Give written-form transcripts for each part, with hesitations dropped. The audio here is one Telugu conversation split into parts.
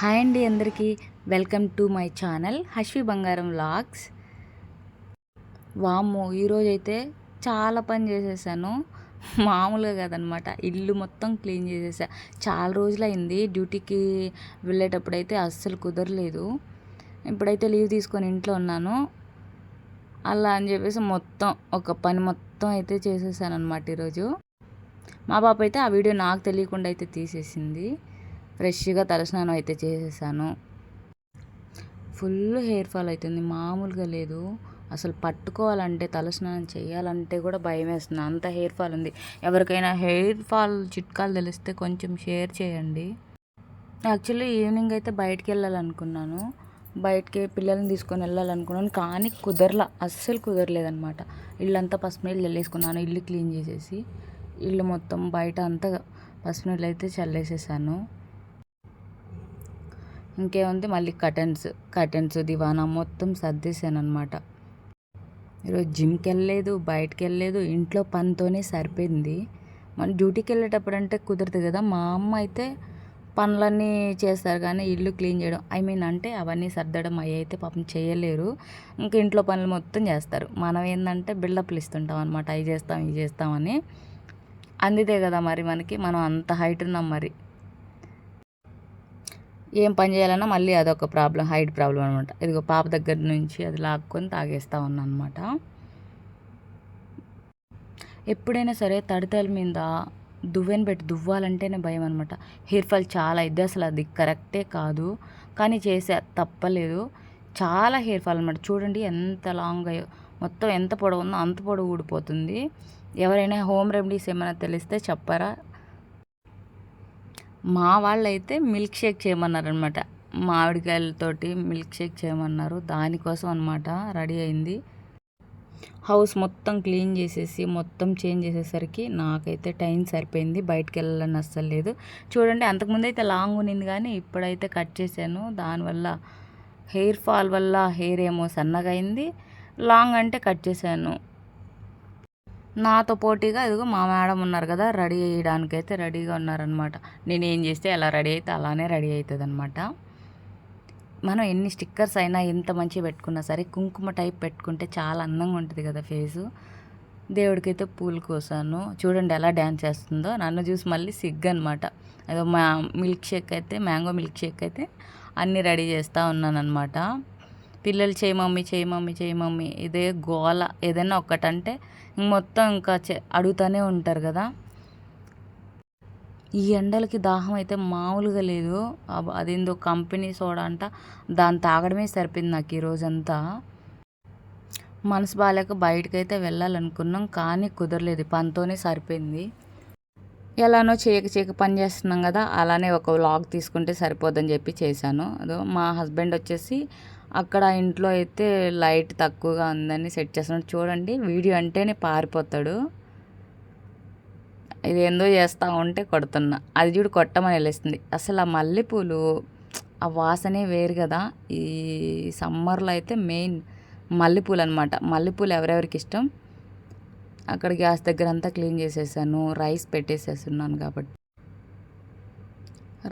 హాయ్ అండి అందరికీ వెల్కమ్ టు మై ఛానల్ హశ్వి బంగారం వ్లాగ్స్. వామ్మో ఈరోజైతే చాలా పని చేసేసాను. మామూలుగా కాదనమాట. ఇల్లు మొత్తం క్లీన్ చేసేసా. చాలా రోజులైంది డ్యూటీకి వెళ్ళేటప్పుడైతే అస్సలు కుదరలేదు. ఇప్పుడైతే లీవ్ తీసుకొని ఇంట్లో ఉన్నాను. అలా అని చెప్పేసి మొత్తం ఒక పని మొత్తం అయితే చేసేసాను అనమాట ఈరోజు. మా పాప అయితే ఆ వీడియో నాకు తెలియకుండా అయితే తీసేసింది. ఫ్రెష్గా తలస్నానం అయితే చేసేసాను. ఫుల్ హెయిర్ ఫాల్ అవుతుంది, మామూలుగా లేదు. అసలు పట్టుకోవాలంటే తలస్నానం చేయాలంటే కూడా భయం వేస్తుంది, అంత హెయిర్ ఫాల్ ఉంది. ఎవరికైనా హెయిర్ ఫాల్ చిట్కాలు తెలిస్తే కొంచెం షేర్ చేయండి. యాక్చువల్లీ ఈవినింగ్ అయితే బయటికి వెళ్ళాలనుకున్నాను, బయటికి పిల్లల్ని తీసుకొని వెళ్ళాలనుకున్నాను, కానీ అస్సలు కుదరలేదనమాట. ఇల్లంతా పసుపు నీళ్ళు చల్లేసుకున్నాను, ఇల్లు క్లీన్ చేసేసి ఇల్లు మొత్తం బయట అంతా పసుపు నీళ్ళు అయితే చల్లేసేసాను. ఇంకేముంది, మళ్ళీ కర్టెన్స్ దివానా మొత్తం సర్దేశాను అనమాట. ఈరోజు జిమ్కి వెళ్ళలేదు, బయటకు వెళ్ళలేదు, ఇంట్లో పనితోనే సరిపోయింది. మన డ్యూటీకి వెళ్ళేటప్పుడు అంటే కుదరదు కదా. మా అమ్మ అయితే పనులన్నీ చేస్తారు, కానీ ఇల్లు క్లీన్ చేయడం అంటే అవన్నీ సర్దడం అవి అయితే పాపం చేయలేరు. ఇంకా ఇంట్లో పనులు మొత్తం చేస్తారు. మనం ఏంటంటే బిల్డప్లు ఇస్తుంటాం అనమాట, అవి చేస్తాం ఇవి చేస్తామని. అందితే కదా మరి మనకి, మనం అంత హైట్ ఉన్నాం మరి. ఏం పని చేయాలన్నా మళ్ళీ అదొక హైట్ ప్రాబ్లం అనమాట. ఇదిగో పాప దగ్గర నుంచి అది లాక్కొని తాగేస్తూ ఉన్నా అనమాట. ఎప్పుడైనా సరే తడితల మీద దువ్వెని పెట్టి దువ్వాలంటేనే భయం అనమాట. హెయిర్ ఫాల్ చాలా ఇది, అసలు అది కరెక్టే కాదు, కానీ చేసే తప్పలేదు. చాలా హెయిర్ ఫాల్ అనమాట. చూడండి ఎంత లాంగ్ అయ్యో, మొత్తం ఎంత పొడవు ఉందో అంత పొడవు ఊడిపోతుంది. ఎవరైనా హోమ్ రెమెడీస్ ఏమైనా తెలిస్తే చెప్పరా. మా వాళ్ళైతే మిల్క్ షేక్ చేయమన్నారనమాట, మామిడికాయలతోటి మిల్క్ షేక్ చేయమన్నారు. దానికోసం అనమాట రెడీ అయింది. హౌస్ మొత్తం క్లీన్ చేసేసి మొత్తం చేంజ్ చేసేసరికి నాకైతే టైం సరిపోయింది. బయటకు వెళ్ళాలని అస్సలు లేదు. చూడండి, అంతకుముందు అయితే లాంగ్ ఉన్నింది, కానీ ఇప్పుడైతే కట్ చేశాను. దానివల్ల హెయిర్ ఫాల్ వల్ల హెయిర్ ఏమో సన్నగా అయింది, లాంగ్ అంటే కట్ చేశాను. నాతో పోటీగా ఇదిగో మా మేడం ఉన్నారు కదా, రెడీ చేయడానికైతే రెడీగా ఉన్నారనమాట. నేను ఏం చేస్తే ఎలా రెడీ అయితే అలానే రెడీ అవుతుంది అనమాట. మనం ఎన్ని స్టిక్కర్స్ అయినా ఎంత మంచిగా పెట్టుకున్నా సరే కుంకుమ టైప్ పెట్టుకుంటే చాలా అందంగా ఉంటుంది కదా ఫేసు. దేవుడికైతే పూలు కోసాను. చూడండి ఎలా డ్యాన్స్ చేస్తుందో. నన్ను చూసి మళ్ళీ సిగ్గు అనమాట. అదో మ్యాంగో మిల్క్ షేక్ అయితే అన్నీ రెడీ చేస్తూ ఉన్నాను అనమాట. పిల్లలు చేయి మమ్మీ ఇదే గోల. ఏదైనా ఒక్కటంటే మొత్తం ఇంకా అడుగుతూనే ఉంటారు కదా. ఈ ఎండలకి దాహం అయితే మామూలుగా లేదు. అదేందో కంపెనీ సోడా అంట, దాన్ని తాగడమే సరిపోయింది నాకు ఈరోజంతా. మనసు బాగాలేక బయటకైతే వెళ్ళాలనుకున్నాం, కానీ కుదరలేదు, పనితోనే సరిపోయింది. ఎలానో చేయక పని చేస్తున్నాం కదా, అలానే ఒక వ్లాగ్ తీసుకుంటే సరిపోద్దని చెప్పి చేశాను. అదో మా హస్బెండ్ వచ్చేసి అక్కడ ఇంట్లో అయితే లైట్ తక్కువగా ఉందని సెట్ చేస్తున్నాడు. చూడండి, వీడియో అంటేనే పారిపోతాడు. ఇదేందో చేస్తూ ఉంటే కొడుతున్నా, అది చూడు కొట్టమని వెళ్ళేస్తుంది. అసలు ఆ మల్లెపూలు ఆ వాసనే వేరు కదా. ఈ సమ్మర్లో అయితే మెయిన్ మల్లెపూలు అనమాట. మల్లెపూలు ఎవరెవరికి ఇష్టం. అక్కడ గ్యాస్ దగ్గర అంతా క్లీన్ చేసేసాను, రైస్ పెట్టేసేస్తున్నాను కాబట్టి.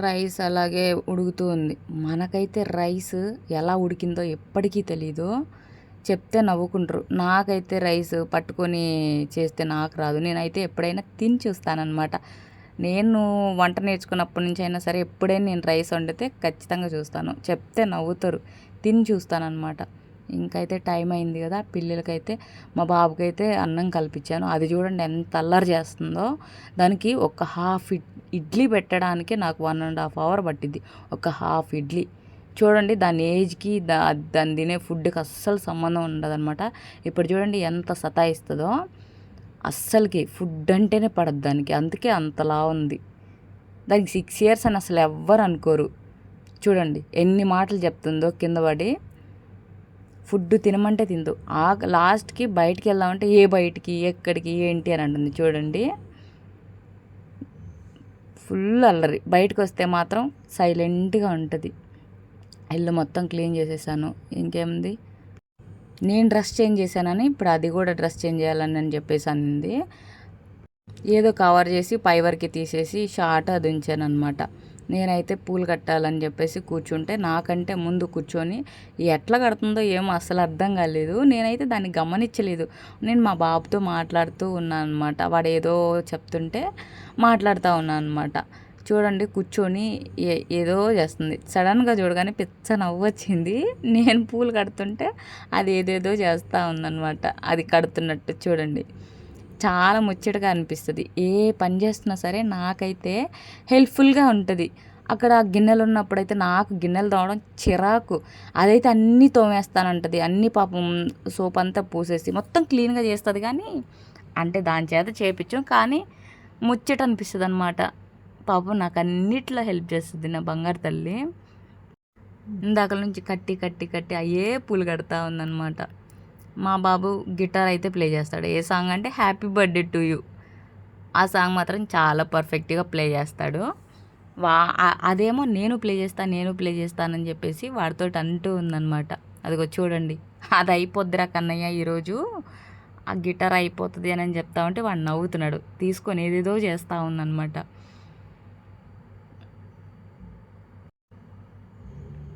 రైస్ అలాగే ఉడుకుతూ ఉంది. మనకైతే రైస్ ఎలా ఉడికిందో ఎప్పటికీ తెలీదు, చెప్తే నవ్వుకుంటారు. నాకైతే రైస్ పట్టుకొని చేస్తే నాకు రాదు. నేనైతే ఎప్పుడైనా తిని చూస్తానన్నమాట. నేను వంట నేర్చుకున్నప్పటి నుంచి అయినా సరే ఎప్పుడైనా నేను రైస్ వండితే ఖచ్చితంగా చూస్తాను. చెప్తే నవ్వుతారు, తిని చూస్తానన్నమాట. ఇంకైతే టైం అయింది కదా, పిల్లలకైతే మా బాబుకైతే అన్నం కల్పించాను. అది చూడండి ఎంత అల్లరి చేస్తుందో. దానికి ఒక హాఫ్ ఇడ్లీ పెట్టడానికి నాకు 1.5 hour పట్టింది, ఒక హాఫ్ ఇడ్లీ. చూడండి, దాని ఏజ్కి దాన్ని తినే ఫుడ్కి అస్సలు సంబంధం ఉండదన్నమాట. ఇప్పుడు చూడండి ఎంత సతాయిస్తుందో. అస్సలకి ఫుడ్ అంటేనే పడదు దానికి, అందుకే అంతలా ఉంది. దానికి 6 years అని అసలు ఎవ్వరు అనుకోరు. చూడండి ఎన్ని మాటలు చెప్తుందో కింద పడి. ఫుడ్ తినమంటే తిందు. లాస్ట్కి బయటికి వెళ్దామంటే ఏ బయటికి ఎక్కడికి ఏంటి అని అంటుంది. చూడండి ఫుల్ అల్లరి. బయటకు వస్తే మాత్రం సైలెంట్గా ఉంటుంది. ఇల్లు మొత్తం క్లీన్ చేసేసాను. ఇంకేముంది, నేను డ్రెస్ చేంజ్ చేశానని ఇప్పుడు అది కూడా డ్రెస్ చేంజ్ చేయాలని చెప్పేసి అంది. ఏదో కవర్ చేసి పై వరకు తీసేసి షార్ట్ అది ఉంచాను అనమాట. నేనైతే పూలు కట్టాలని చెప్పేసి కూర్చుంటే నాకంటే ముందు కూర్చొని ఎట్లా కడుతుందో ఏమో అసలు అర్థం కాలేదు. నేనైతే దాన్ని గమనించలేదు. నేను మా బాబుతో మాట్లాడుతూ ఉన్నాను అనమాట. వాడు ఏదో చెప్తుంటే మాట్లాడుతూ ఉన్నాను అనమాట. చూడండి కూర్చొని ఏదో చేస్తుంది. సడన్గా చూడగానే పిచ్చ నవ్వు వచ్చింది. నేను పూలు కడుతుంటే అది ఏదేదో చేస్తూ ఉందన్నమాట. అది కడుతున్నట్టు చూడండి. చాలా ముచ్చటగా అనిపిస్తుంది. ఏ పని చేస్తున్నా సరే నాకైతే హెల్ప్ఫుల్గా ఉంటుంది. అక్కడ గిన్నెలు ఉన్నప్పుడైతే నాకు గిన్నెలు తోమడం చిరాకు. అదైతే అన్నీ తోమేస్తానంటది. అన్నీ పాపం సోప్ అంతా పూసేసి మొత్తం క్లీన్గా చేస్తుంది. కానీ అంటే దాని చేత చేపించాం, కానీ ముచ్చట అనిపిస్తుంది అనమాట. పాపం నాకు అన్నిట్లో హెల్ప్ చేస్తుంది నా బంగారు తల్లి. ఇందాక నుంచి కట్టి కట్టి కట్టి అయ్యే పూలు కడతా ఉందన్నమాట. మా బాబు గిటార్ అయితే ప్లే చేస్తాడు. ఏ సాంగ్ అంటే హ్యాపీ బర్త్డే టు యూ, ఆ సాంగ్ మాత్రం చాలా పర్ఫెక్ట్గా ప్లే చేస్తాడు. అదేమో నేను ప్లే చేస్తానని చెప్పేసి వాడితో అంటూ ఉందన్నమాట. అదిగో చూడండి, అది అయిపోద్దిరా కన్నయ్య ఈరోజు, ఆ గిటార్ అయిపోతుంది అని చెప్తా ఉంటే వాడు నవ్వుతున్నాడు. తీసుకొని ఏదేదో చేస్తూ ఉందన్నమాట.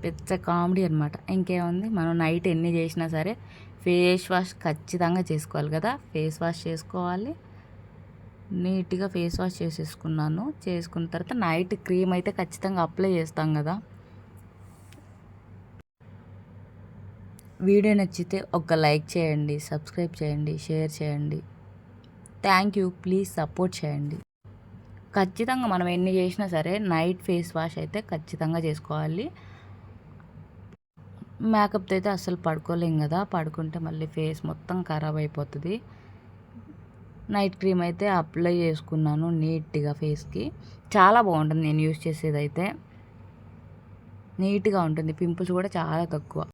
పెద్ద కామెడీ అనమాట. ఇంకేముంది, మనం నైట్ ఎన్ని చేసినా సరే ఫేస్ వాష్ ఖచ్చితంగా చేసుకోవాలి కదా. ఫేస్ వాష్ చేసుకోవాలి. నీట్గా ఫేస్ వాష్ చేసేసుకున్నాను. చేసుకున్న తర్వాత నైట్ క్రీమ్ అయితే ఖచ్చితంగా అప్లై చేస్తాం కదా. వీడియో నచ్చితే ఒక లైక్ చేయండి, సబ్స్క్రైబ్ చేయండి, షేర్ చేయండి. Thank you. ప్లీజ్ సపోర్ట్ చేయండి. ఖచ్చితంగా మనం ఎన్ని చేసినా సరే నైట్ ఫేస్ వాష్ అయితే ఖచ్చితంగా చేసుకోవాలి. మేకప్తో అయితే అస్సలు పడుకోలేం కదా. పడుకుంటే మళ్ళీ ఫేస్ మొత్తం ఖరాబ్ అయిపోతుంది. నైట్ క్రీమ్ అయితే అప్లై చేసుకున్నాను నీట్గా ఫేస్కి. చాలా బాగుంటుంది నేను యూస్ చేసేదైతే. నీట్గా ఉంటుంది. పింపుల్స్ కూడా చాలా తక్కువ.